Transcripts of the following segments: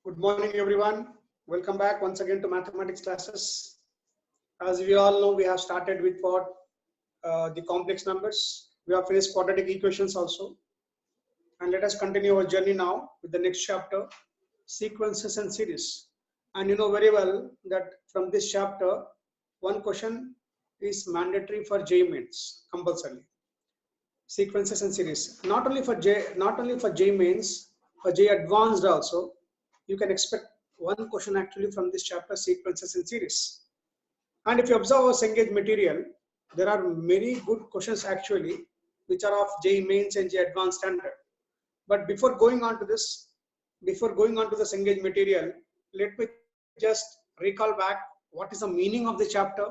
Good morning, everyone. Welcome back once again to mathematics classes. As we all know, we have started with what the complex numbers. We have finished quadratic equations also. And let us continue our journey now with the next chapter, sequences and series. And you know very well that from this chapter, one question is mandatory for JEE Mains, compulsory. Sequences and series. Not only for JEE Mains, for JEE Advanced also, you can expect one question actually from this chapter, sequences and series. And if you observe our Cengage material, there are many good questions actually, which are of JEE Mains and JEE Advanced standard. But before going on to the Cengage material, let me just recall back what is the meaning of the chapter,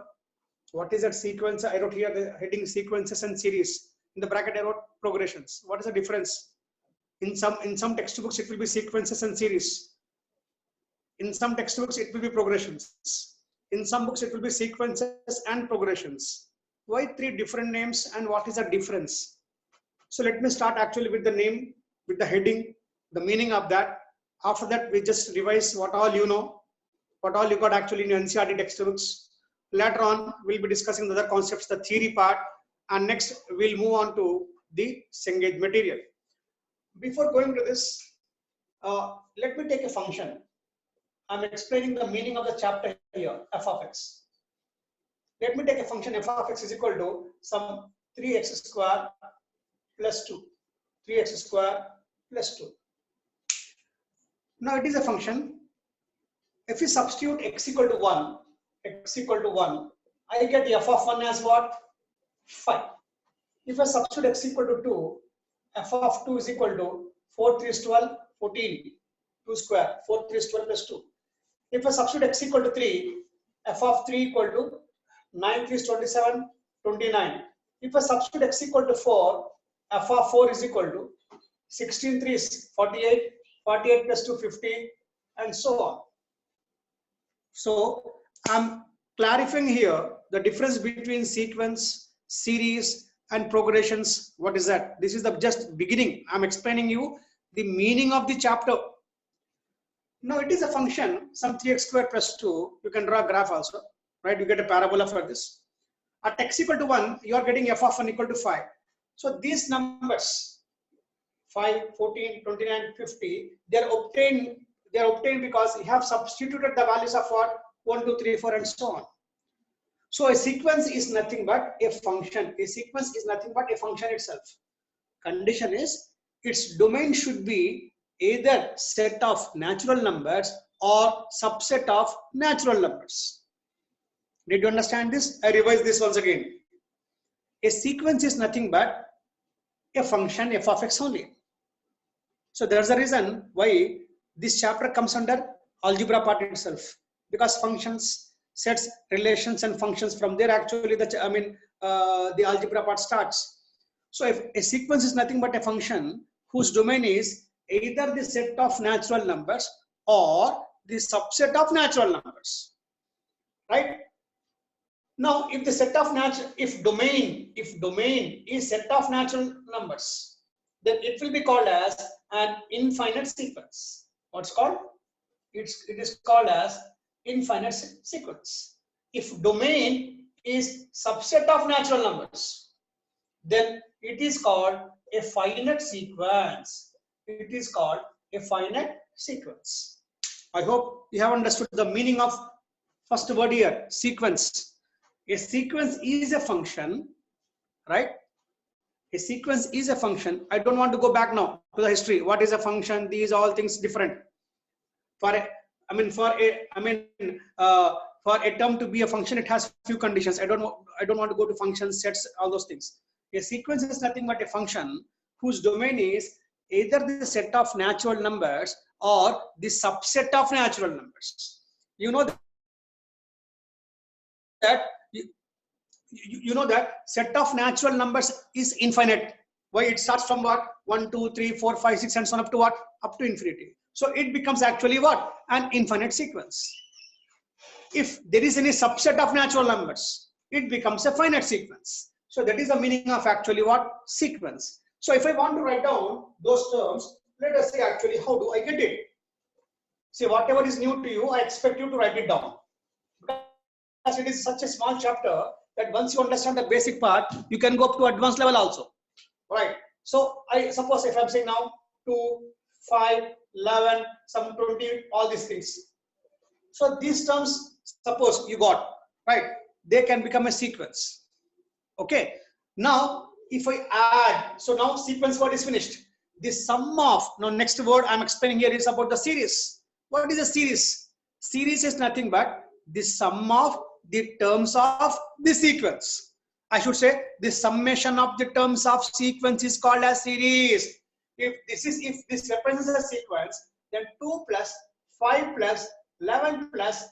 what is that sequence. I wrote here the heading sequences and series. In the bracket I wrote progressions. What is the difference? In some textbooks it will be sequences and series. In some textbooks it will be progressions. In some books it will be sequences and progressions. Why three different names and what is the difference? So let me start actually with the name, with the heading, the meaning of that. After that we just revise what all you know, what all you got actually in your NCERT textbooks. Later on we'll be discussing the other concepts, the theory part, and next we'll move on to the Cengage material. Before going to this, let me take a function. I'm explaining the meaning of the chapter here, f of x. Let me take a function f of x is equal to some 3x square plus 2. 3x square plus 2. Now it is a function. If we substitute x equal to 1, I get f of 1 as what? 5. If I substitute x equal to 2, f of 2 is equal to 4 3 is 12, 14. 2 square, 4 3 is 12 plus 2. If I substitute x equal to 3, f of 3 equal to 9 3 is 27, 29. If I substitute x equal to 4, f of 4 is equal to 16 3 is 48, 48 plus 2 50, and so on. So I'm clarifying here the difference between sequence, series, and progressions. What is that? This is the just beginning. I'm explaining you the meaning of the chapter. Now it is a function, some 3x squared plus 2. You can draw a graph also, right? You get a parabola for this. At x equal to 1, you are getting f of 1 equal to 5. So these numbers, 5, 14, 29, 50, they are obtained because you have substituted the values of what? 1, 2, 3, 4, and so on. So a sequence is nothing but a function. A sequence is nothing but a function itself. Condition is its domain should be either set of natural numbers or subset of natural numbers. Did you understand this? I revise this once again. A sequence is nothing but a function f of x only. So there's a reason why this chapter comes under algebra part itself, because functions, sets, relations, and functions, from there actually the algebra part starts. So if a sequence is nothing but a function whose domain is either the set of natural numbers or the subset of natural numbers, right? Now if the set of if domain is set of natural numbers, then it will be called as an infinite sequence. What's called? It is called as infinite sequence. If domain is subset of natural numbers, then it is called a finite sequence. It is called a finite sequence. I hope you have understood the meaning of first word here, sequence. A sequence is a function, right? A sequence is a function. I don't want to go back now to the history. What is a function? These all things different. For a term to be a function, it has few conditions. I don't want to go to functions, sets, all those things. A sequence is nothing but a function whose domain is either the set of natural numbers or the subset of natural numbers. You know that set of natural numbers is infinite. Why? It starts from what? 1, 2, 3, 4, 5, 6, and so on up to what? Up to infinity. So it becomes actually what? An infinite sequence. If there is any subset of natural numbers, it becomes a finite sequence. So that is the meaning of actually what? Sequence. So if I want to write down those terms, let us say actually how do I get it? See, whatever is new to you, I expect you to write it down. Because it is such a small chapter that once you understand the basic part, you can go up to advanced level also. Right. So I suppose if I'm saying now 2, 5, 11, some 20, all these things. So these terms, suppose you got, right? They can become a sequence. Okay. Now, if I add, so now sequence word is finished. The sum of, now next word I'm explaining here is about the series. What is a series? Series is nothing but the sum of the terms of the sequence. I should say the summation of the terms of sequence is called as series. If this represents a sequence, then 2 plus 5 plus 11 plus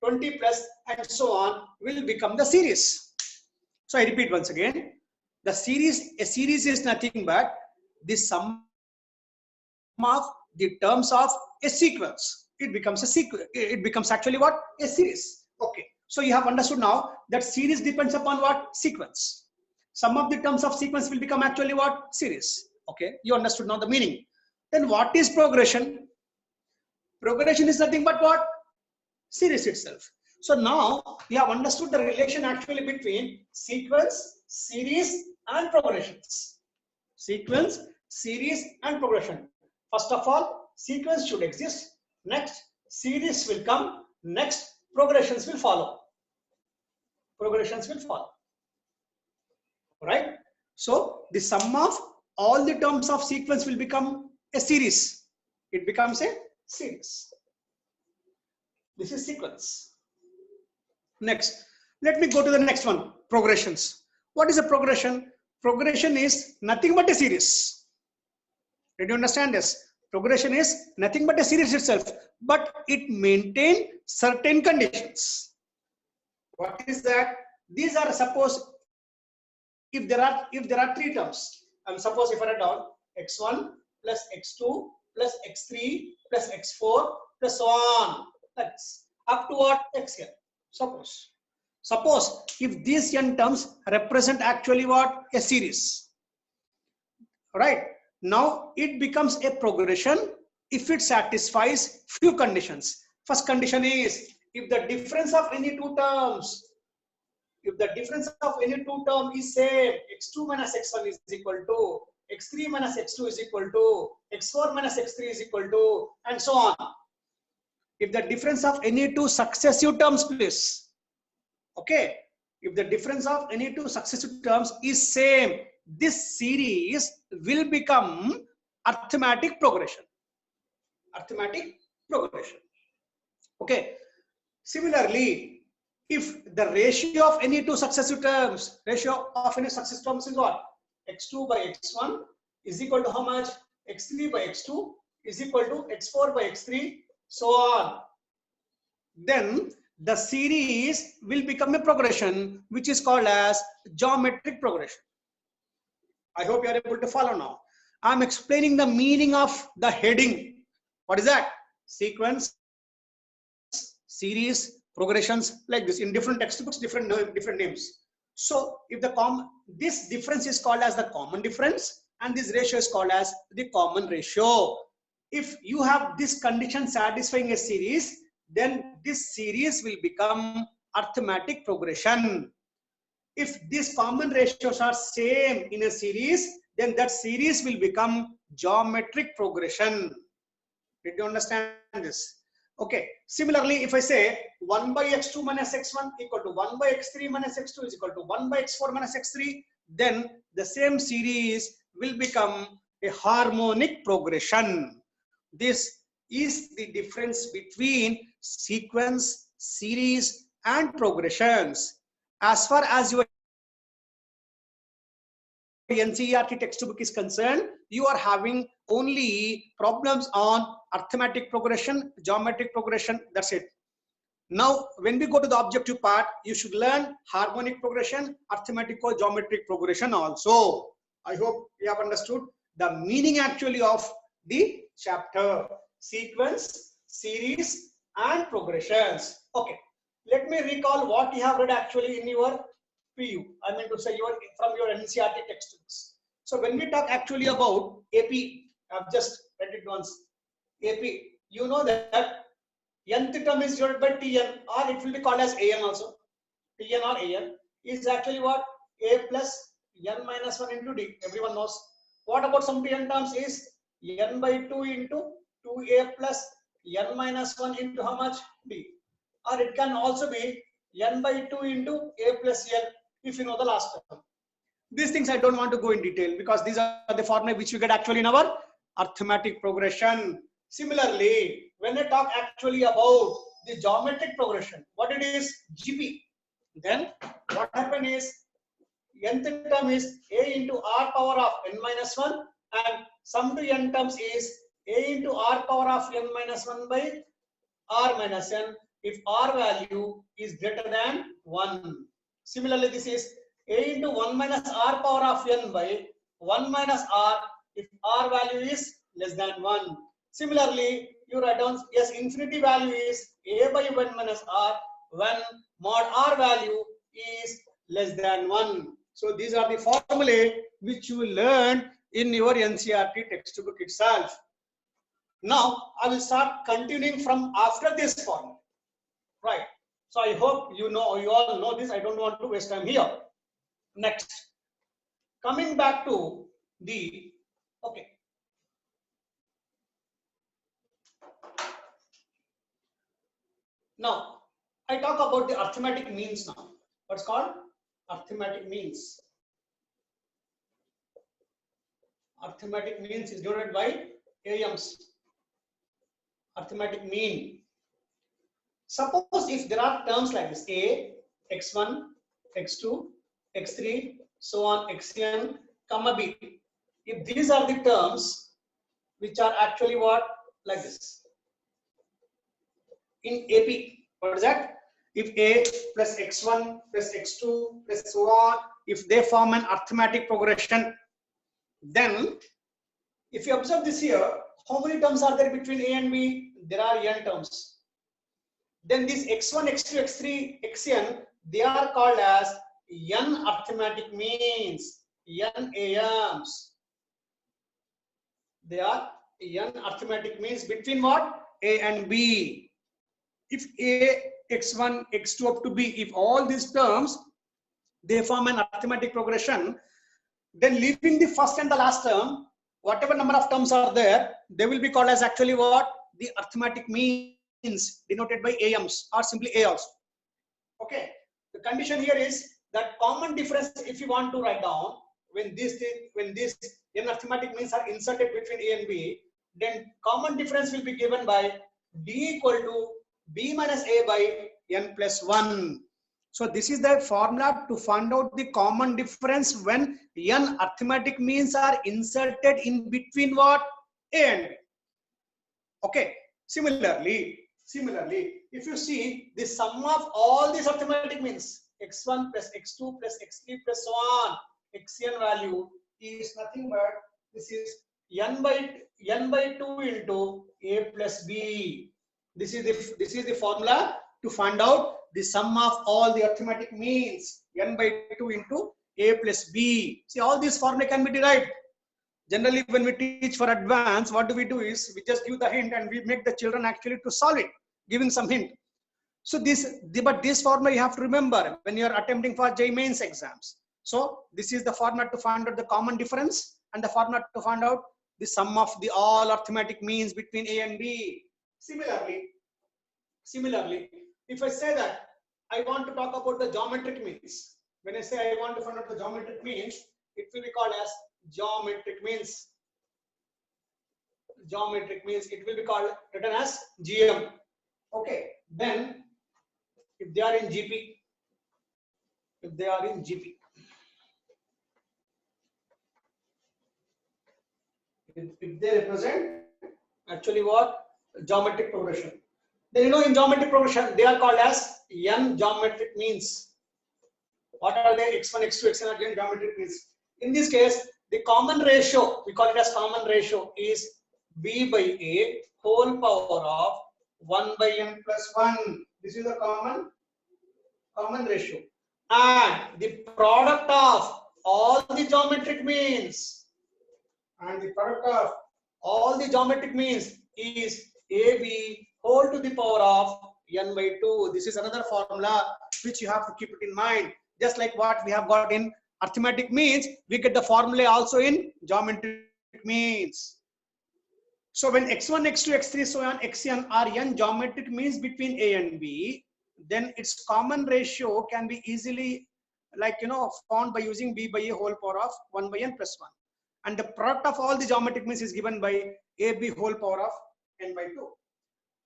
20 plus and so on will become the series. So I repeat once again, a series is nothing but the sum of the terms of a sequence. It becomes a sequence. It becomes actually what? A series. Okay. So you have understood now that series depends upon what? Sequence. Some of the terms of sequence will become actually what? Series. Okay. You understood now the meaning. Then what is progression? Progression is nothing but what? Series itself. So now we have understood the relation actually between sequence, series and progressions. Sequence, series and progression. First of all, sequence should exist. Next, series will come. Next, progressions will follow. Progressions will follow. Right? So the sum of all the terms of sequence will become a series. It becomes a series. This is sequence. Next, let me go to the next one, progressions. What is a progression? Progression is nothing but a series. Did you understand this? Progression is nothing but a series itself, but it maintains certain conditions. What is that? These are, suppose if there are three terms, suppose if I write down x1 plus x2 plus x3 plus x4 plus so on. That's up to what? X here. Suppose if these n terms represent actually what? A series. Right? Now it becomes a progression if it satisfies few conditions. First condition is if the difference of any two terms, is same, x2 minus x1 is equal to, x3 minus x2 is equal to, x4 minus x3 is equal to, and so on. If the difference of any two successive terms, please. Okay. If the difference of any two successive terms is same, this series will become arithmetic progression. Arithmetic progression. Okay. Similarly, if the ratio of any two successive terms, is what? x2 by x1 is equal to how much? x3 by x2 is equal to x4 by x3, so on. Then the series will become a progression which is called as geometric progression. I hope you are able to follow now. I am explaining the meaning of the heading. What is that? Sequence, series, progressions, like this in different textbooks, different names. So if this difference is called as the common difference and this ratio is called as the common ratio. If you have this condition satisfying a series, then this series will become arithmetic progression. If these common ratios are same in a series, then that series will become geometric progression. Did you understand this? Okay. Similarly, if I say 1 by x2 minus x1 equal to 1 by x3 minus x2 is equal to 1 by x4 minus x3, then the same series will become a harmonic progression. This is the difference between sequence, series, and progressions. As far as your NCERT textbook is concerned, you are having only problems on arithmetic progression, geometric progression. That's it. Now, when we go to the objective part, you should learn harmonic progression, arithmetic or geometric progression also. I hope you have understood the meaning actually of the chapter. Sequence, series, and progressions. Okay. Let me recall what you have read actually in your PU. I mean to say from your NCERT textbooks. So when we talk actually about AP, I've just read it once. AP, you know that nth term is denoted by Tn, or it will be called as An also. Tn or An is actually what? A plus n minus 1 into d. Everyone knows. What about some Tn terms is n by 2 into 2a plus n minus 1 into how much? D. Or it can also be n by 2 into a plus n, if you know the last term. These things I don't want to go in detail because these are the formulae which we get actually in our arithmetic progression. Similarly, when I talk actually about the geometric progression, what it is? GP. Then what happen is nth term is a into r power of n minus 1, and sum to n terms is a into r power of n minus 1 by r minus n if r value is greater than 1. Similarly, this is a into 1 minus r power of n by 1 minus r if r value is less than 1. Similarly, you write down, yes, infinity value is a by 1 minus r when mod r value is less than 1. So these are the formulae which you learn in your NCERT textbook itself. Now I will start continuing from after this formula. Right. So I hope you all know this. I don't want to waste time here. Next, coming back to the, okay. Now I talk about the arithmetic means now. What's called arithmetic means? Arithmetic means is denoted by AMs. Arithmetic mean. Suppose if there are terms like this: a, x1, x2, x3, so on, xn, comma b. If these are the terms which are actually what? Like this. In AP, what is that? If a plus x1 plus x2 plus so on, if they form an arithmetic progression, then if you observe this here, how many terms are there between a and b? There are n terms. Then these x1, x2, x3, xn, they are called as n arithmetic means, n AMs. They are n arithmetic means between what? A and b. If a, x1, x2 up to b, if all these terms, they form an arithmetic progression, then leaving the first and the last term, whatever number of terms are there, they will be called as actually what? The arithmetic means denoted by AMs or simply A also. Okay. The condition here is that common difference, if you want to write down, when these n arithmetic means are inserted between A and B, then common difference will be given by D equal to B minus A by n plus 1. So this is the formula to find out the common difference when n arithmetic means are inserted in between what? A and B. Okay. Similarly, if you see the sum of all these arithmetic means, x1 plus x2 plus x3 plus so on, xn value is nothing but this is n by 2 into a plus b. This is the formula to find out the sum of all the arithmetic means, n by 2 into a plus b. See, all these formulae can be derived. Generally, when we teach for advance, what do? Is we just give the hint and we make the children actually to solve it, giving some hint. So but this formula you have to remember when you are attempting for JEE Mains exams. So this is the formula to find out the common difference and the formula to find out the sum of the all arithmetic means between A and B. Similarly, if I say that I want to talk about the geometric means, when I say I want to find out the geometric means, it will be called as geometric means. Geometric means, it will be called written as GM. Okay, then if they are in GP, then if they represent actually what? Geometric progression. Then you know in geometric progression they are called as n geometric means. What are they? x1, x2, xn are n geometric means. In this case, the common ratio, we call it as common ratio, is b by a whole power of 1 by n plus 1. This is the common ratio. And the product of all the geometric means, is ab whole to the power of n by 2. This is another formula which you have to keep it in mind. Just like what we have got in arithmetic means, we get the formula also in geometric means. So when x1, x2, x3, so on, xn are n geometric means between a and b, then its common ratio can be easily, like, found by using b by a whole power of 1 by n plus 1. And the product of all the geometric means is given by ab whole power of n by 2.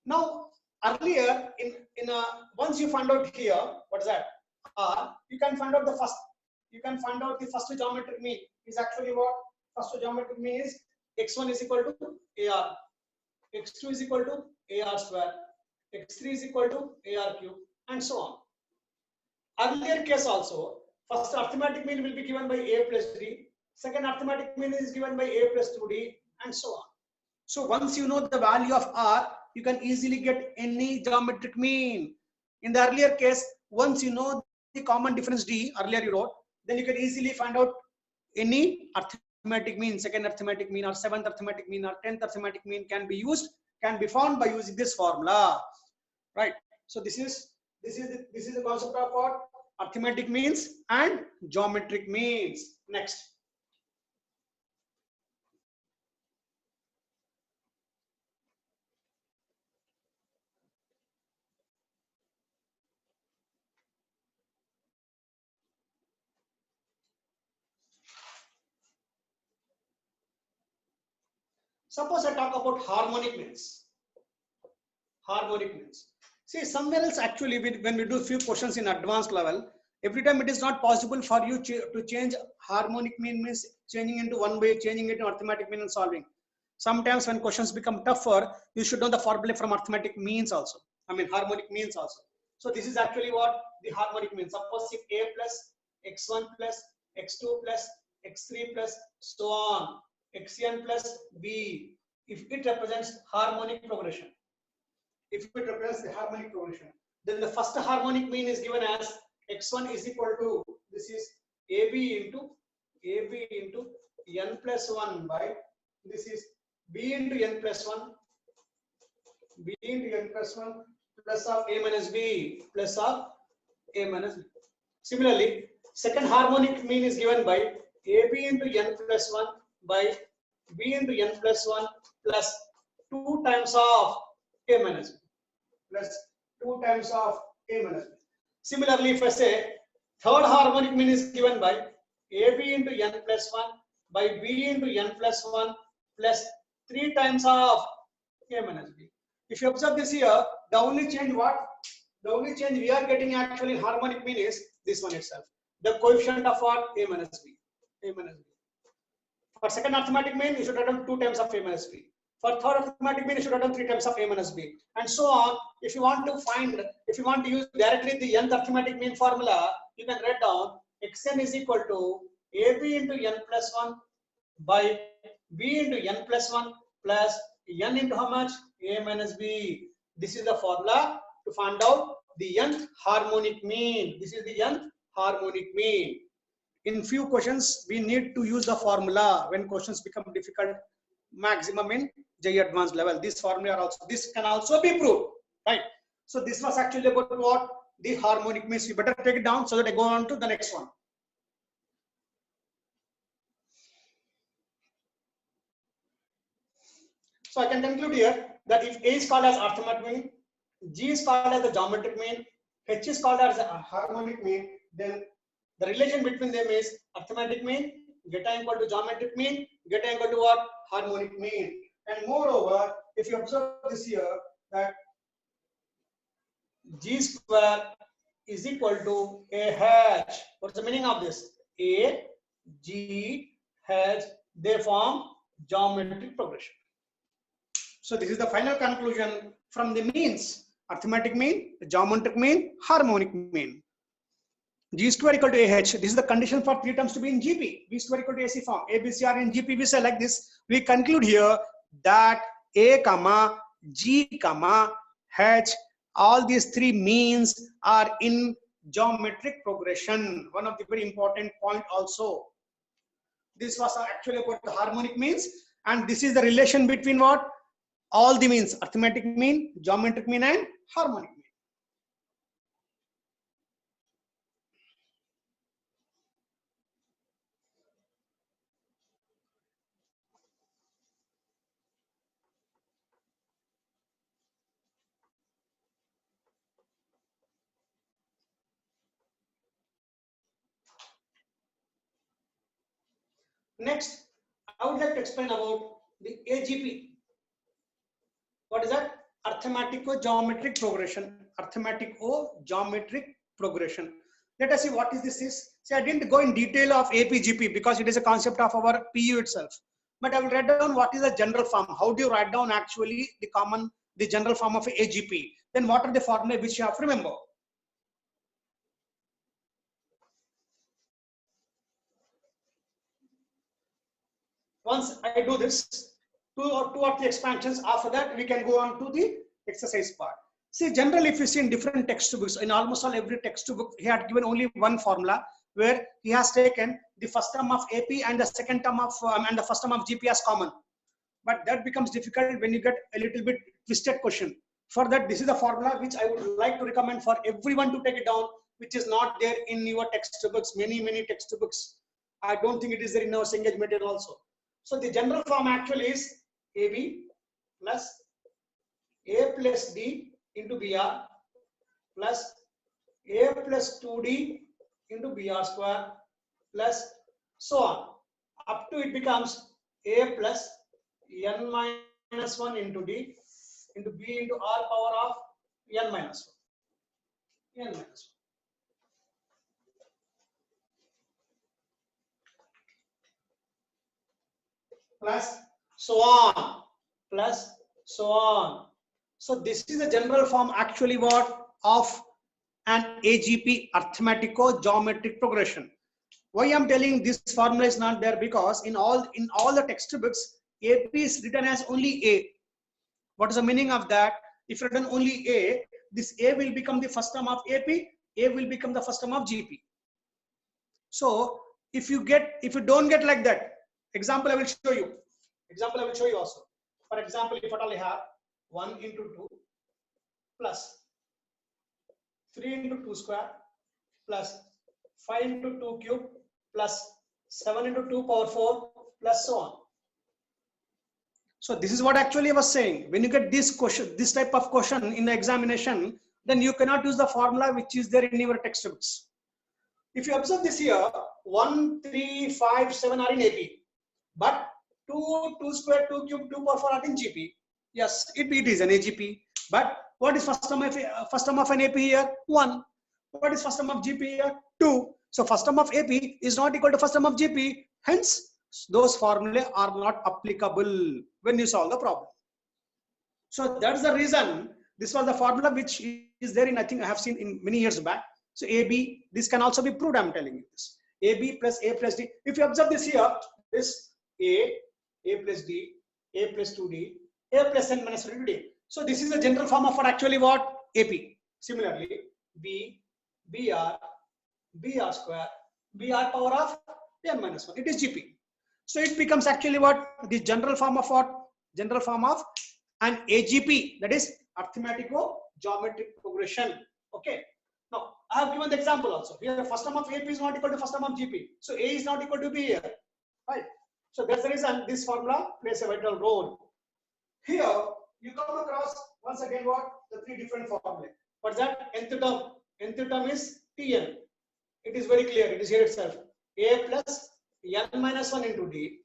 Now, earlier, once you find out here, what is that? You can find out the first. You can find out the first geometric mean is actually what? First geometric mean is x1 is equal to ar, x2 is equal to ar square, x3 is equal to ar cube, and so on. Earlier case also, first arithmetic mean will be given by a plus d, second arithmetic mean is given by a plus 2d, and so on. So once you know the value of r, you can easily get any geometric mean. In the earlier case, once you know the common difference d, earlier you wrote, then you can easily find out any arithmetic mean, second arithmetic mean or seventh arithmetic mean or 10th arithmetic mean can be found by using this formula, right? So this is the concept of what? Arithmetic means and geometric means. Next. Suppose I talk about harmonic means. Harmonic means. See, somewhere else actually, when we do few questions in advanced level, every time it is not possible for you to change harmonic mean means changing into one way, changing it into arithmetic mean and solving. Sometimes when questions become tougher, you should know the formula from arithmetic means also. I mean harmonic means also. So this is actually what the harmonic means. Suppose if a plus x1 plus x2 plus x3 plus so on, xn plus b, if it represents harmonic progression. If it represents the harmonic progression, then the first harmonic mean is given as x1 is equal to, this is ab into n plus 1 by, this is b into n plus 1, b into n plus 1 plus of a minus b plus of a minus b. Similarly, second harmonic mean is given by ab into n plus 1 by b into n plus 1 plus 2 times of a minus b plus 2 times of a minus b. Similarly, if I say third harmonic mean is given by ab into n plus 1 by b into n plus 1 plus 3 times of a minus b. If you observe this here, the only change we are getting actually harmonic mean is this one itself. The coefficient of what? A minus b. A minus b. For second arithmetic mean, you should write down 2 times of a minus b. For third arithmetic mean, you should write down 3 times of a minus b, and so on. If you want to use directly the nth arithmetic mean formula, you can write down xn is equal to ab into n plus 1 by b into n plus 1 plus n into how much? A minus b. This is the formula to find out the nth harmonic mean. This is the nth harmonic mean. In few questions, we need to use the formula when questions become difficult, maximum in JEE advanced level. This formula this can also be proved, right? So this was actually about what? The harmonic means. You better take it down so that I go on to the next one. So I can conclude here that if A is called as arithmetic mean, G is called as the geometric mean, H is called as a harmonic mean, then the relation between them is arithmetic mean, geta equal to geometric mean, geta equal to what? Harmonic mean. And moreover, if you observe this here, that G square is equal to AH. What's the meaning of this? A, G, H, they form geometric progression. So this is the final conclusion from the means: arithmetic mean, geometric mean, harmonic mean. G square equal to AH. This is the condition for 3 terms to be in GP. B square equal to AC form. A, B, C are in GP. We say like this. We conclude here that A, G, H, all these 3 means are in geometric progression. One of the very important point also. This was actually about the harmonic means, and this is the relation between what? all the means: arithmetic mean, geometric mean, and harmonic mean. Next, I would like to explain about the AGP. What is that? Arithmetico-geometric progression. Arithmetico-geometric progression. Let us see what is this is. See, I didn't go in detail of APGP because it is a concept of our PU itself. But I will write down what is the general form. How do you write down actually the general form of AGP? Then what are the formulae which you have to remember? Once I do this, two or three expansions, after that we can go on to the exercise part. See, generally, if you see in different textbooks, in almost all every textbook, he had given only one formula where he has taken the first term of AP and the second term of and the first term of GP as common. But that becomes difficult when you get a little bit twisted question. For that, this is the formula which I would like to recommend for everyone to take it down, which is not there in your textbooks, many textbooks. I don't think it is there in our Cengage material also. So the general form actually is AB plus A plus D into BR plus A plus 2D into BR square plus so on. Up to it becomes A plus N minus 1 into D into B into R power of N minus 1. N minus 1. Plus so on, plus so on. So this is the general form actually what of an AGP, arithmetico-geometric progression. Why I'm telling this formula is not there, because in all the textbooks AP is written as only A. What is the meaning of that? If written only A, this A will become the first term of AP, A will become the first term of GP. So if you don't get like that, example I will show you. Example I will show you also. For example, if at all I have 1 into 2 plus 3 into 2 square plus 5 into 2 cube plus 7 into 2 power 4 plus so on. So this is what actually I was saying. When you get this question, this type of question in the examination, then you cannot use the formula which is there in your textbooks. If you observe this here, 1, 3, 5, 7 are in AP, but 2, 2 square, 2 cube, 2 power 4 are in GP. Yes, it is an AGP. But what is first term of an AP here? 1. What is first term of GP here? 2. So first term of AP is not equal to first term of GP. Hence, those formulae are not applicable when you solve the problem. So that's the reason this was the formula which is there in, I think I have seen in many years back. So AB, this can also be proved, I'm telling you this. AB plus A plus D. If you observe this here, this A plus D, A plus 2D, A plus N minus 1D. So this is the general form of actually what? AP. Similarly, B, BR, BR square, BR power of N minus 1. It is GP. So it becomes actually what? The general form of what? General form of an AGP, that is arithmetico-geometric progression. Okay. Now, I have given the example also. Here, first term of AP is not equal to first term of GP. So A is not equal to B here. Right. So that's the reason this formula plays a vital role. Here, you come across once again what? The 3 different formulae. What's that? Nth term. Nth term is Tn. It is very clear. It is here itself. A plus N minus 1 into D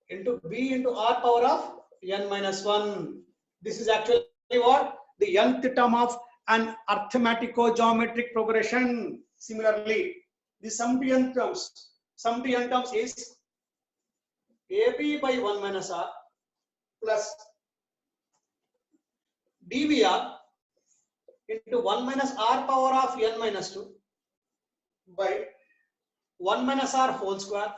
into B into R power of N minus 1. This is actually what? The nth term of an arithmetico-geometric progression. Similarly, the sum to n terms. Sum to n terms is AB by 1 minus R plus dBr into 1 minus R power of N minus 2 by 1 minus R whole square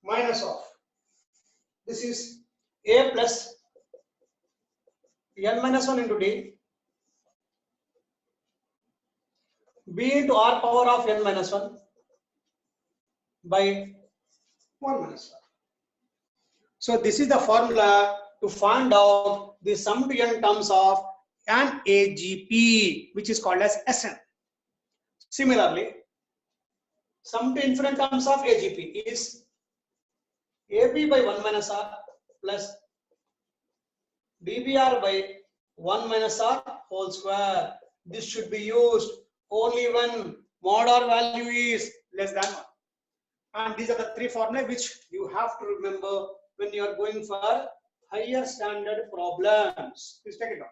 minus of, this is A plus N minus 1 into D, B into R power of N minus 1 by 1 minus R. So this is the formula to find out the sum to n terms of an AGP, which is called as Sn. Similarly, sum to infinite terms of AGP is AB by 1 minus R plus BBR by 1 minus R whole square. This should be used only when mod R value is less than 1. And these are the three formulae which you have to remember when you are going for higher standard problems. Please take it down.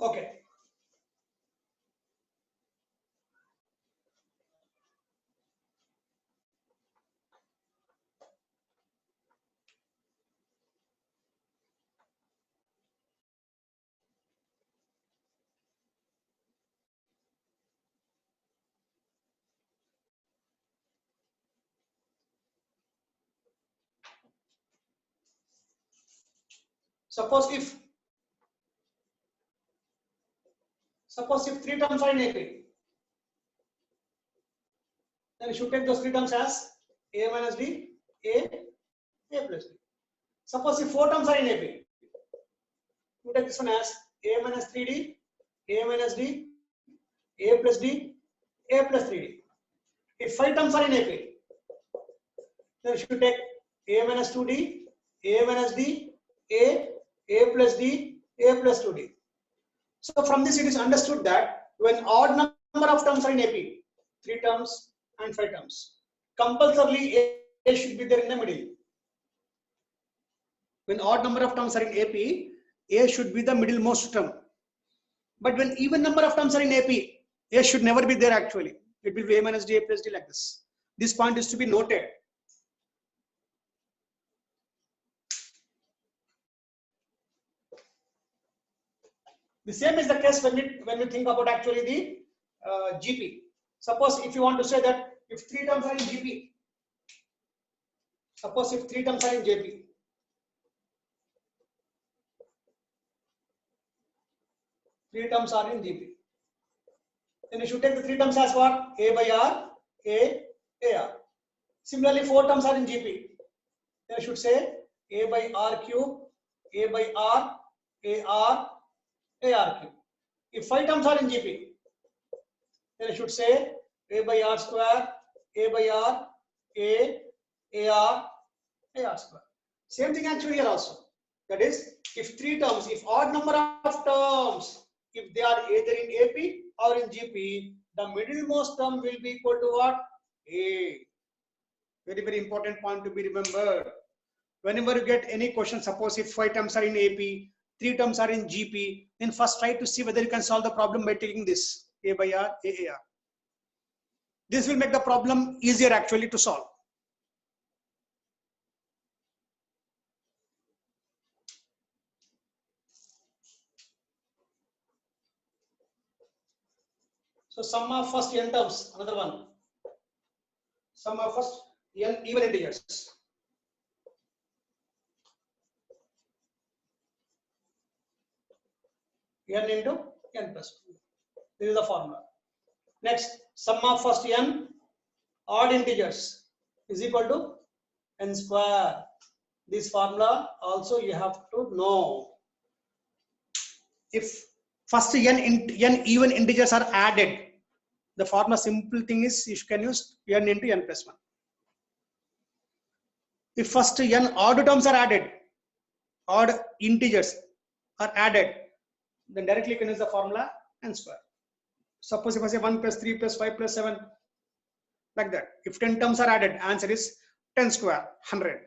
Okay. Suppose if three terms are in AP, then you should take those three terms as A minus D, A plus D. Suppose if four terms are in AP, you take this one as A minus 3D, A minus D, A plus D, A plus 3D. If five terms are in AP, then you should take A minus 2D, A minus D, A plus D, A plus 2D. So from this it is understood that when odd number of terms are in AP, three terms and five terms, compulsorily A should be there in the middle. When odd number of terms are in AP, A should be the middlemost term. But when even number of terms are in AP, A should never be there actually. It will be A minus D, A plus D like this. This point is to be noted. The same is the case when we think about actually the GP. Suppose if you want to say that if three terms are in GP, suppose if three terms are in JP, three terms are in GP, then you should take the three terms as what? A by R, AR. Similarly, four terms are in GP, then you should say A by R cube, A by R, AR cube. If five terms are in GP, then I should say A by R square, A by R, AR square. Same thing actually here also. That is, if three terms, if odd number of terms, if they are either in AP or in GP, the middlemost term will be equal to what? A. Very, very important point to be remembered. Whenever you get any question, suppose if five terms are in AP, three terms are in GP, then first try to see whether you can solve the problem by taking this A by R, AAR. This will make the problem easier actually to solve. So sum of first n terms, another one. Sum of first n even integers. N into n plus 2. This is the formula. Next, sum of first n odd integers is equal to n square. This formula also you have to know. If first n even integers are added, the formula simple thing is you can use n into n plus 1. If first n odd terms are added, odd integers are added, then directly you can use the formula n square. Suppose if I say 1 plus 3 plus 5 plus 7, like that. If 10 terms are added, answer is 10 square, 100.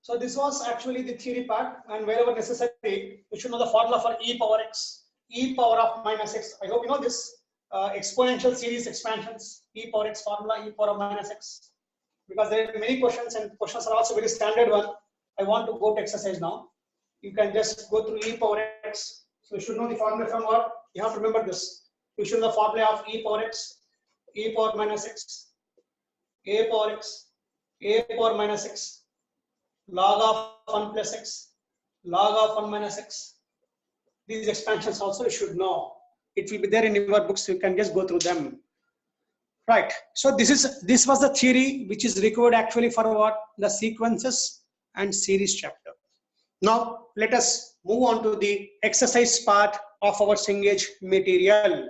So this was actually the theory part, and wherever necessary, you should know the formula for e power x, e power of minus x. I hope you know this exponential series expansions, e power x formula, e power of minus x, because there are many questions, and questions are also very standard one. I want to go to exercise now. You can just go through e power x. So you should know the formula from what? You have to remember this. You should know the formula of e power x, e power minus x, a power x, a power minus x, log of 1 plus x, log of 1 minus x. These expansions also you should know. It will be there in your books. You can just go through them. Right. So this was the theory which is required actually for what? The sequences and series chapter. Now let us move on to the exercise part of our Cengage material.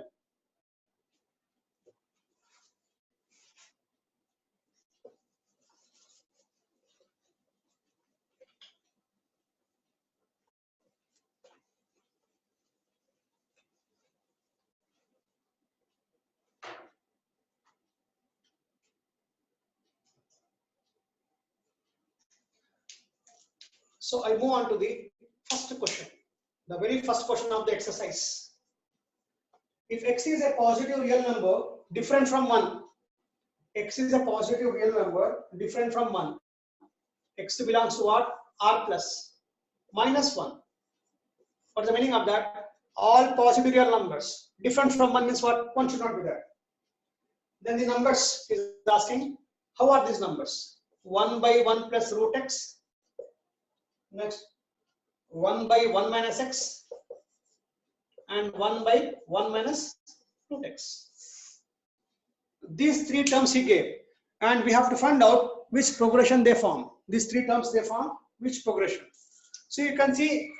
So I move on to the first question, the very first question of the exercise. If x is a positive real number different from 1, x is a positive real number different from 1, x belongs to what? R plus minus 1. What's the meaning of that? All positive real numbers different from 1 means what? 1 should not be there. Then the numbers is asking, how are these numbers? 1 by 1 plus root x. Next, 1 by 1 minus x, and 1 by 1 minus root x. These three terms he gave, and we have to find out which progression they form. These three terms they form which progression. So you can see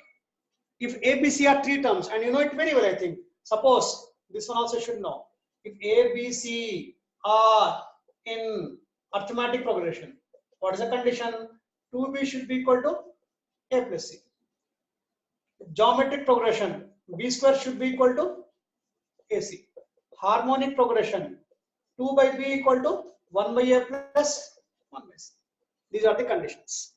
if A, B, C are three terms, and you know it very well, I think. Suppose this one also should know. If A, B, C are in arithmetic progression, what is the condition? 2b should be equal to A plus C. Geometric progression, b square should be equal to AC. Harmonic progression, 2 by b equal to 1 by A plus 1 by C. These are the conditions.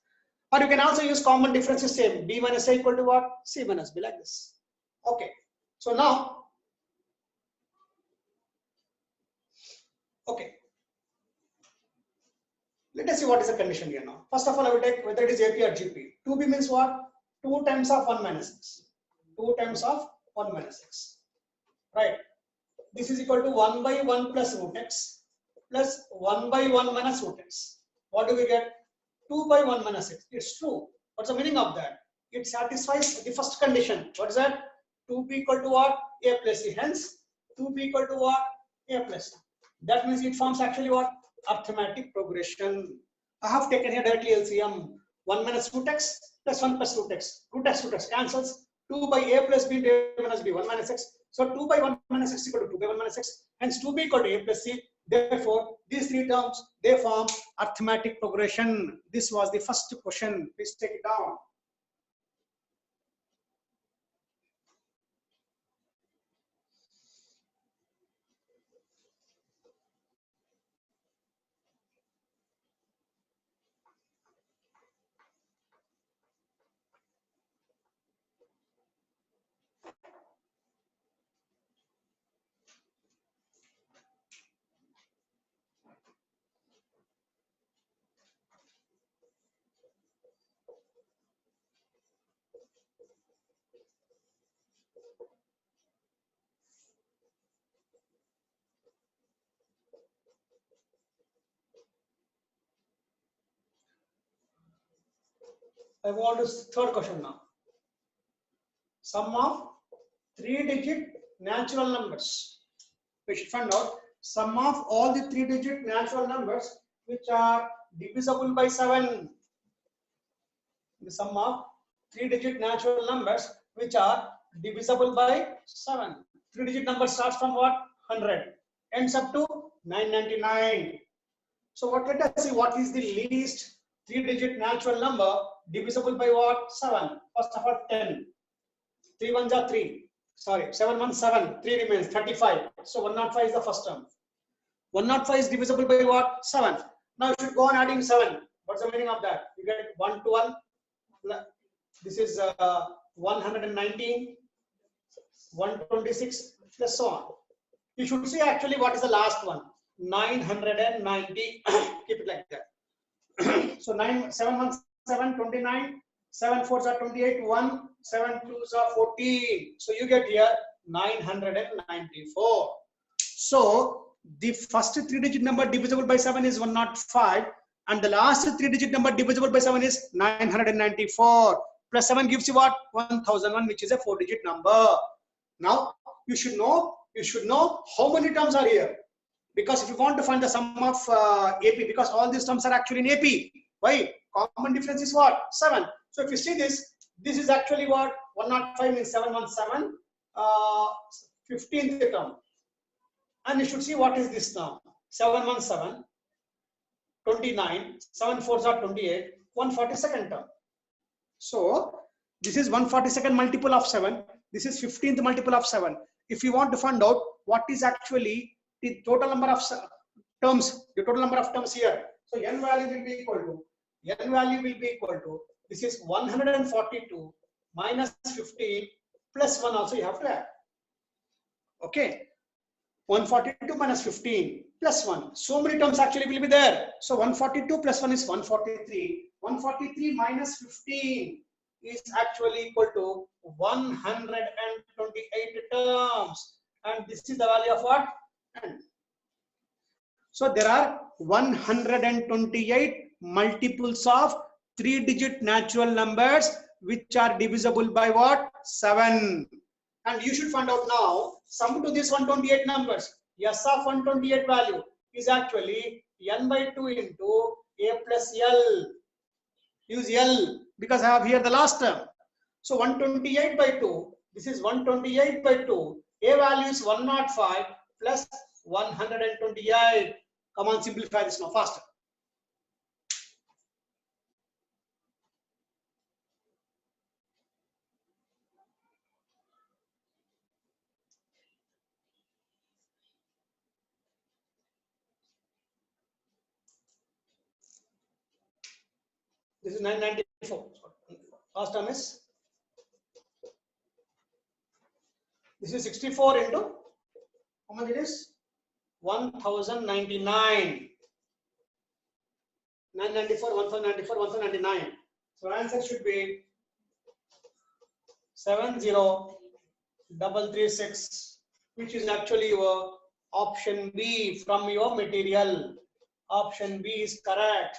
Or you can also use common differences, same, b minus A equal to what? C minus B, like this. Okay. So now, okay. Let us see what is the condition here now. First of all, I will take whether it is AP or GP. 2b means what? 2 times of 1 minus x. 2 times of 1 minus x. Right. This is equal to 1 by 1 plus root x plus 1 by 1 minus root x. What do we get? 2 by 1 minus x. It's true. What's the meaning of that? It satisfies the first condition. What is that? 2b equal to what? A plus c. Hence, 2b equal to what? A plus c. That means it forms actually what? Arithmetic progression. I have taken here directly LCM. 1 minus root x plus 1 plus root x. Root x cancels. 2 by A plus B into A minus B. 1 minus x. So 2 by 1 minus x equal to 2 by 1 minus x. Hence 2b equal to A plus c. Therefore, these three terms, they form arithmetic progression. This was the first question. Please take it down. I want to third question now. Sum of 3-digit natural numbers. We should find out sum of all the 3-digit natural numbers which are divisible by 7. The sum of 3-digit natural numbers which are divisible by 7. 3-digit number starts from what? 100. Ends up to 999. So what, let us see what is the least 3-digit natural number divisible by what? 7. First of all, 10. 3 ones are 3. Sorry, 7 1 7. 3 remains 35. So 105 is the first term. 105 is divisible by what? 7. Now you should go on adding 7. What's the meaning of that? You get 112. This is 119, 126, plus so on. You should see actually what is the last one. 990. Keep it like that. So 7 1 7 29, 7 4s are 28, 1 7 2s are 14. So you get here 994. So the first 3-digit number divisible by 7 is 105, and the last 3-digit number divisible by 7 is 994. Plus 7 gives you what? 1001, which is a 4-digit number. Now you should know how many terms are here. Because if you want to find the sum of AP, because all these terms are actually in AP. Why? Common difference is what? 7. So if you see this is actually what? 105 means 717, 15th term. And you should see what is this term. 717, 29, 7 4s are 28, 142nd term. So this is 142nd multiple of 7. This is 15th multiple of 7. If you want to find out what is actually the total number of terms, here. So n value will be equal to, this is 142 minus 15 plus 1 also you have to add. Okay. 142 minus 15 plus 1. So many terms actually will be there. So 142 plus 1 is 143. 143 minus 15 is actually equal to 128 terms. And this is the value of what? N. So there are 128 multiples of 3-digit natural numbers which are divisible by what? 7. And you should find out now, sum to this 128 numbers. S of 128 value is actually n by 2 into a plus l. Use L because I have here the last term. So 128 by 2, this is 128 by 2. A value is 105 plus 128. Come on, simplify this now faster. This is 994. Last term is, this is 64 into, how much it is? 1099. 994, 1094, 1099. So answer should be 70336, which is actually your option B from your material. Option B is correct.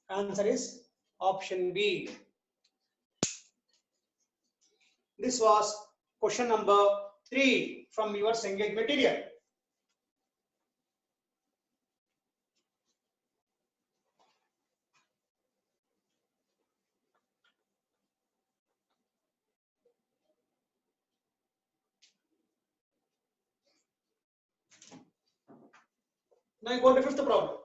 Answer is option B. This was question number 3 from your Cengage material. Now you go to 5th problem.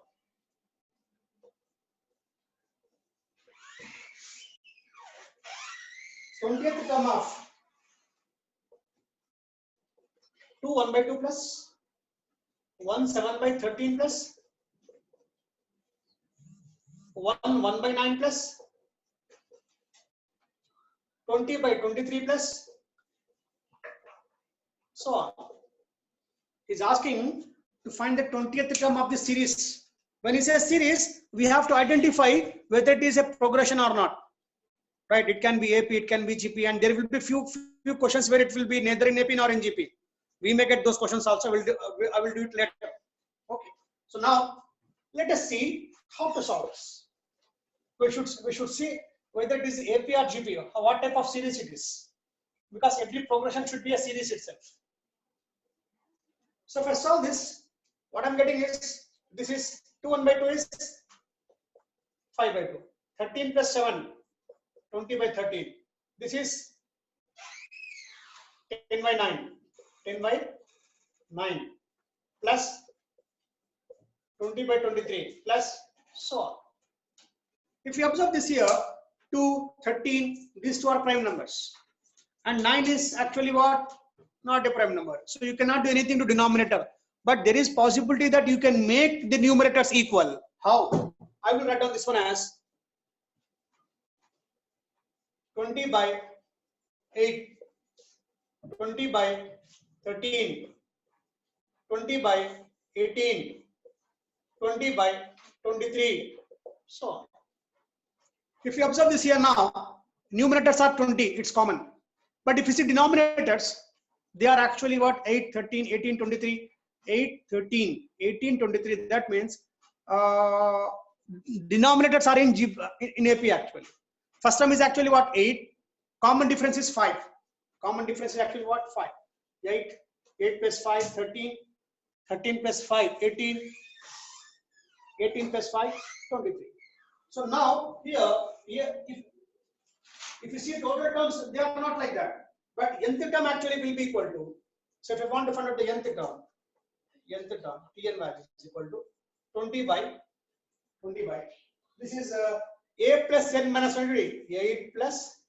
So 20th term of 2 1 by 2 plus 1 7 by 13 plus 1 1 by 9 plus 20 by 23 plus so on. He's asking to find the 20th term of the series. When he says series, we have to identify whether it is a progression or not. Right? It can be AP, it can be GP, and there will be few questions where it will be neither in AP nor in GP. We may get those questions also. I will do it later. Okay. So now let us see how to solve this. We should see whether it is AP or GP, or what type of series it is, because every progression should be a series itself. So if I solve this, what I'm getting is, this is 2 1 by 2 is 5 by 2. 13 plus 7, 20 by 13. This is 10 by 9. 10 by 9 plus 20 by 23 plus so on. If you observe this here, 2, 13, these two are prime numbers. And 9 is actually what? Not a prime number. So you cannot do anything to denominator. But there is possibility that you can make the numerators equal. How? I will write down this one as 20 by 8, 20 by 13, 20 by 18, 20 by 23, so on. If you observe this here now, numerators are 20, it's common. But if you see denominators, they are actually what? 8, 13, 18, 23, 8, 13, 18, 23. That means denominators are in AP actually. First term is actually what? 8. Common difference is 5. Common difference is actually what? 5. 8. 8 plus 5, 13. 13 plus 5, 18. 18 plus 5, 23. So now here if you see total terms, they are not like that. But nth term actually will be equal to. So if you want to find out the nth term, Tn value is equal to 20 by. This is a plus n minus 1 into 8 plus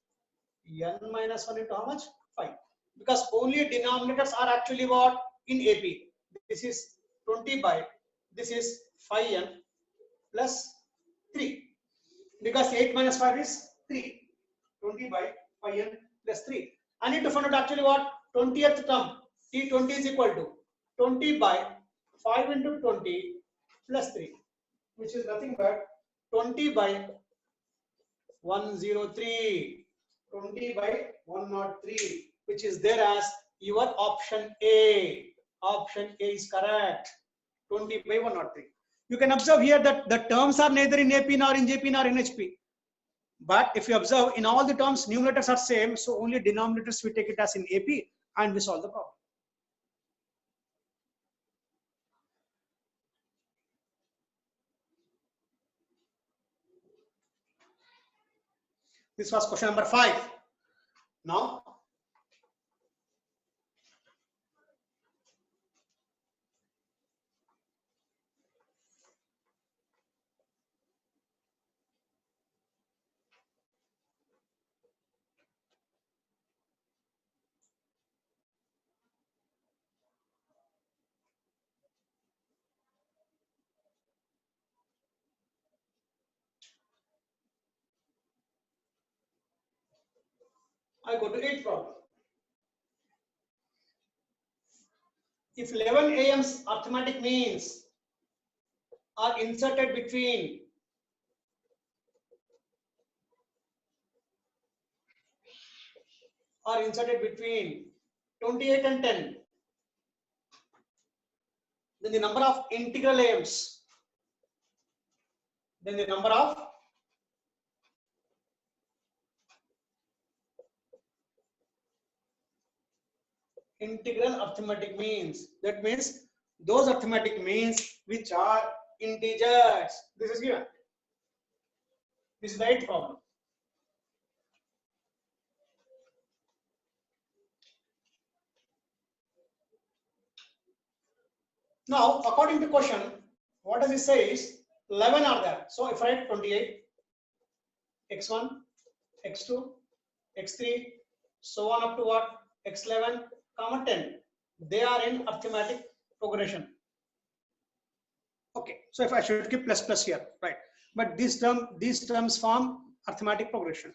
n minus 1 into how much? 5. Because only denominators are actually what? In AP. This is 20 by, this is 5n plus 3. Because 8 minus 5 is 3. 20 by 5n plus 3. I need to find out actually what? 20th term. T20 is equal to 20 by 5 into 20 plus 3. Which is nothing but 20 by 103. 20 by 103. Which is there as your option A. Option A is correct. 20 by 103. You can observe here that the terms are neither in AP nor in JP nor in HP. But if you observe, in all the terms, numerators are same, so only denominators we take it as in AP and we solve the problem. This was question number 5. Now, I go to 8th problem. If 11 AM's arithmetic means are inserted between are inserted between 28 and 10, then the number of integral AMs, then the number of integral arithmetic means. That means those arithmetic means which are integers. This is given. This is the 8th problem. Now, according to question, what does it say is 11 are there. So if I write 28, x1, x2, x3, so on up to what? x11, comma 10. They are in arithmetic progression. Okay, so if I should keep plus plus here, right? But these terms form arithmetic progression.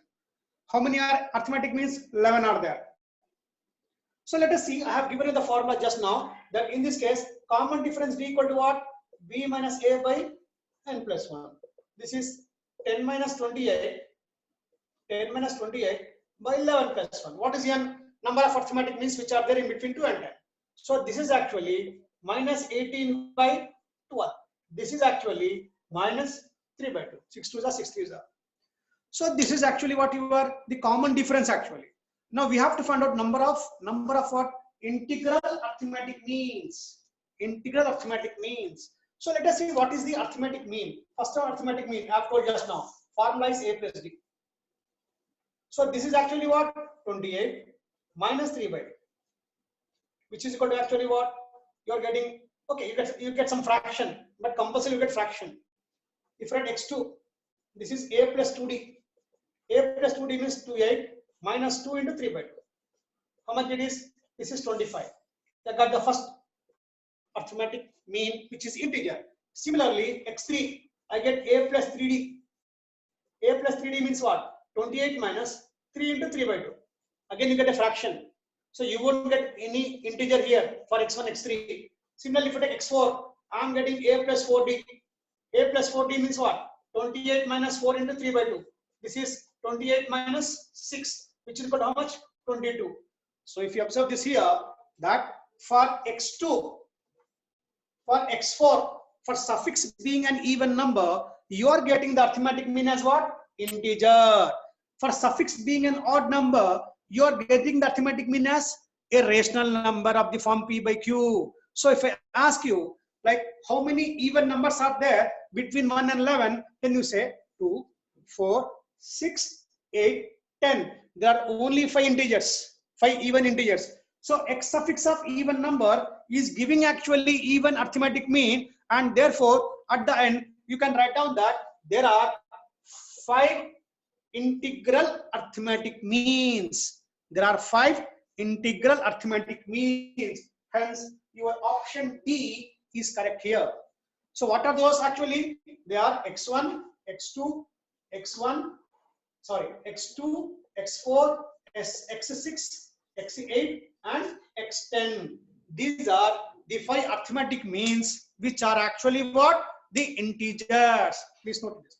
How many are arithmetic means? 11 are there. So let us see, I have given you the formula just now that in this case, common difference d equal to what? B minus A by n plus 1. This is 10 minus 28, 10 minus 28 by 11 plus 1. What is the number of arithmetic means which are there in between 2 and 10? So this is actually minus 18 by 12. This is actually minus 3 by 2. 6 2s are 6 3s are. So this is actually what you are the common difference actually. Now we have to find out number of what? Integral arithmetic means. Integral arithmetic means. So let us see what is the arithmetic mean. First of arithmetic mean, I have told just now. Formula is A plus D. So this is actually what? 28 minus 3 by 2. Which is equal to actually what? You are getting, okay, you get some fraction, but compulsory you get fraction. If you write x2, this is A plus 2D. A plus 2D means 28 minus 2 into 3 by 2. How much it is? This is 25. I got the first arithmetic mean, which is integer. Similarly, x3, I get a plus 3d. A plus 3d means what? 28 minus 3 into 3 by 2. Again, you get a fraction. So you won't get any integer here for x1, x3. Similarly, if you take x4, I'm getting a plus 4d. A plus 4d means what? 28 minus 4 into 3 by 2. This is 28 minus 6, which is equal to how much? 22. So if you observe this here, that for x2, for x4, for suffix being an even number, you are getting the arithmetic mean as what? Integer. For suffix being an odd number, you are getting the arithmetic mean as a rational number of the form p by q. So if I ask you, like, how many even numbers are there between 1 and 11, then you say 2, 4, 6, 8, 10. There are only 5 integers, 5 even integers. So x suffix of even number is giving actually even arithmetic mean, and therefore at the end you can write down that there are 5 integral arithmetic means. There are 5 integral arithmetic means. Hence, your option D is correct here. So what are those actually? They are x1, x2, x1, sorry, x2, x4, x6, x8, and x10. These are the 5 arithmetic means which are actually what? The integers. Please note this.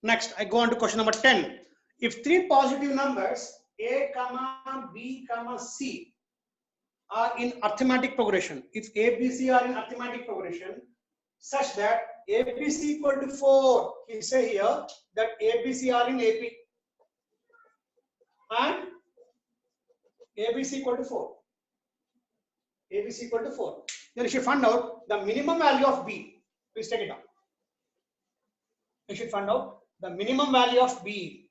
Next, I go on to question number 10. If 3 positive numbers a, b, c are in arithmetic progression, if a, b, c are in arithmetic progression such that a, b, c equal to 4, he say here that a, b, c are in AP and a, b, c equal to 4. A, b, c equal to 4. Then you should find out the minimum value of b. Please take it down. You should find out the minimum value of b.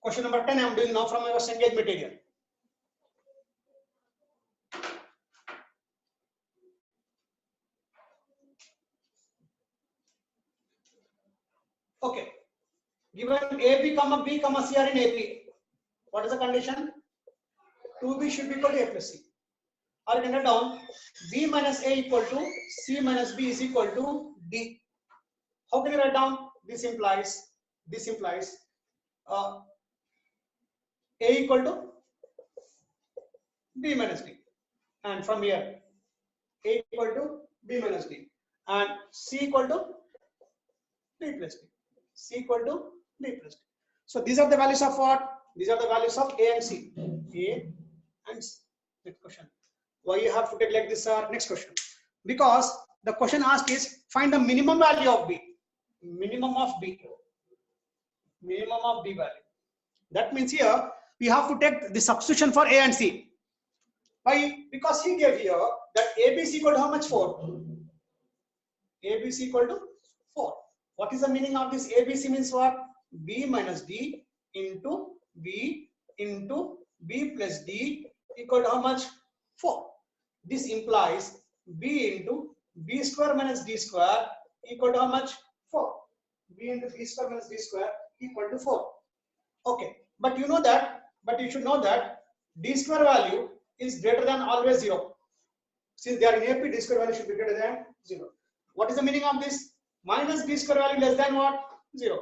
Question number 10 I am doing now from my engaged material. Okay. Given A, B, comma B, comma C are in AP. What is the condition? 2B should be equal to A plus C. Or you can write down B minus A equal to C minus B is equal to D. How can you write down? This implies A equal to B minus D. And from here, A equal to B minus D. And C equal to B plus D. C equal to B plus D. So these are the values of what? These are the values of A and C. A and C. Next question. Why you have to take like this? Next question. Because the question asked is find the minimum value of B. Minimum of B. Minimum of B value. That means here we have to take the substitution for A and C. Why? Because he gave here that ABC equal to how much? 4. ABC equal to 4. What is the meaning of this? ABC means what? B minus D into B plus D equal to how much? 4. This implies B into B square minus D square equal to how much? 4. B into B square minus D square equal to 4. Okay, but you know that, but you should know that D square value is greater than always 0. Since they are in AP, D square value should be greater than 0. What is the meaning of this? Minus b square value less than what? 0.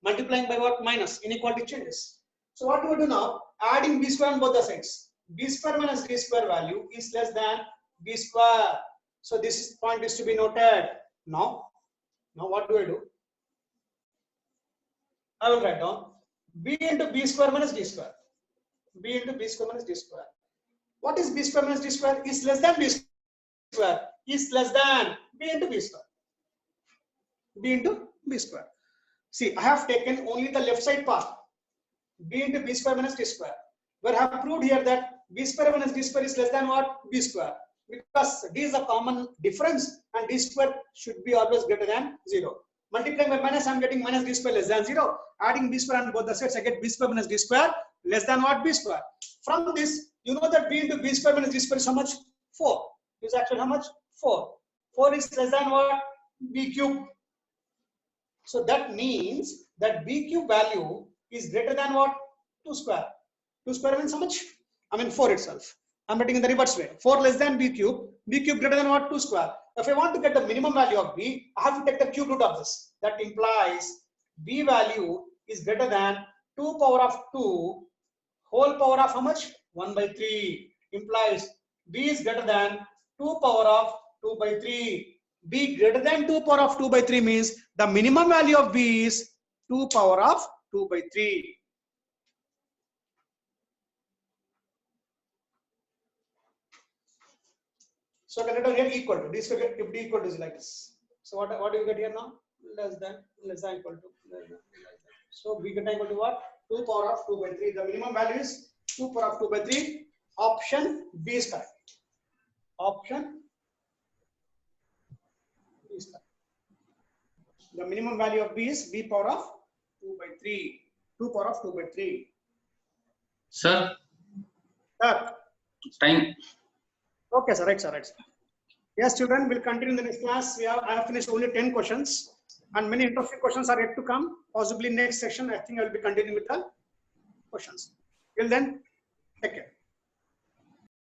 Multiplying by what? Minus. Inequality changes. So what do we do now? Adding b square on both the sides. B square minus d square value is less than b square. So this point is to be noted. Now what do I do? I will write down b into b square minus d square. B into b square minus d square. What is b square minus d square? Is less than b square. Is less than b into b square. B into b square. See, I have taken only the left side part. B into b square minus d square. Where I have proved here that b square minus d square is less than what? B square. Because d is a common difference and d square should be always greater than 0. Multiplying by minus, I am getting minus d square less than 0. Adding b square on both the sides, I get b square minus d square less than what? B square. From this, you know that b into b square minus d square is how much? 4. Is actually how much? 4. 4 is less than what? B cube. So that means that b cube value is greater than what? 2 square. 2 square means how much? I mean 4 itself. I'm writing in the reverse way. 4 less than b cube greater than what? 2 square. If I want to get the minimum value of b, I have to take the cube root of this. That implies b value is greater than 2 power of 2 whole power of how much? 1 by 3. Implies b is greater than 2 power of 2 by 3. B greater than 2 power of 2 by 3 means the minimum value of b is 2 power of 2 by 3. So let us here equal to this. If d equal to is like this. So what do you get here now? Less than equal to less than. So b get equal to what? 2 power of 2 by 3. The minimum value is 2 power of 2 by 3. Option B is correct. Option B is correct. The minimum value of b is b power of 2 by 3. 2 power of 2 by 3. Sir. Sir. Time. Okay, sir. Right, sir. Right, sir. Yes, children, we'll continue in the next class. I have finished only 10 questions, and many interesting questions are yet to come. Possibly next session, I think I will be continuing with the questions. Till then, take care.